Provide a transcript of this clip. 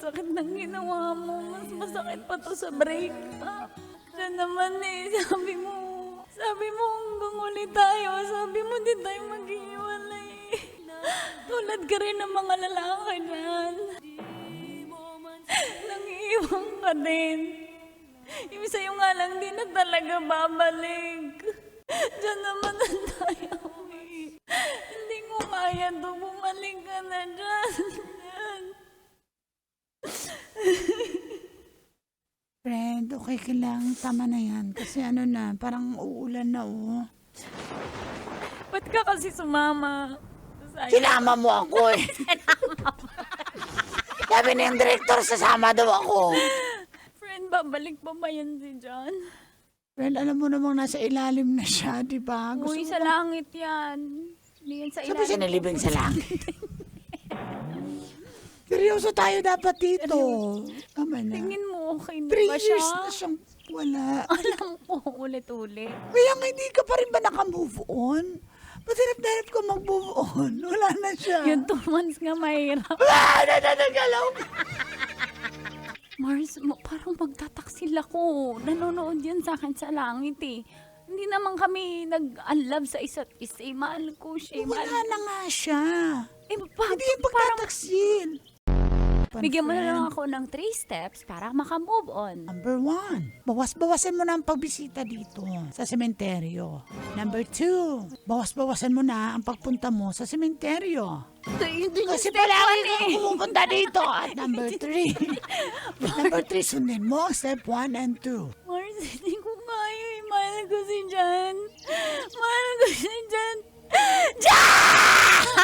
sakit ng ginawa mo. Mas masakit pa to sa breakup. Siya naman sabi mo hanggang ulit tayo. Sabi mo di tayo maghiwalay. Tulad ka rin ng mga lalaki dyan. Nangiiwan ka din. Yung sa'yo nga lang di na talaga babalik. Diyan naman na tayo. Hindi ko kaya to. Bumalik ka na dyan. Friend, okay ka lang. Tama na yan. Kasi parang uulan na Ba't ka kasi sumama? Sinama mo ako eh. Sabi na yung director, sasama daw ako. Friend, babalik pa ba yan si John? Well, alam mo namang nasa ilalim na siya, di ba? Uy, sa langit yan. Hindi yan sa ilalim. Sabi siya nalibing sa langit. Seryoso tayo dapat dito. Tama na. Tingin mo, okay na 3 ba siya? years na siyang wala. Alam ko, ulit-ulit. Kaya nga hindi ka pa rin ba naka-move on? Ba't hirap ko mag-move on? Wala na siya. Yung 2 months nga mahirap. Nagalaw. Mars, parang magtataksil ako. Nanonood yan sa akin sa langit eh. Hindi naman kami nag-unlove sa isa't isa. Mahal ko siya. Wala na nga siya. Hindi yung parang pagtataksil. bigyan mo na lang ako ng 3 steps para maka-move on. Number 1, bawas-bawasan mo na ang pagbisita dito sa sementeryo. Number 2, bawas-bawasan mo na ang pagpunta mo sa sementeryo. Kasi palagi kang pumupunta dito. At number 3, sundin mo ang step 1 and 2. Mars, hindi ko kaya. Mahal ko si Jan. Mahal ko si Jan. Jan!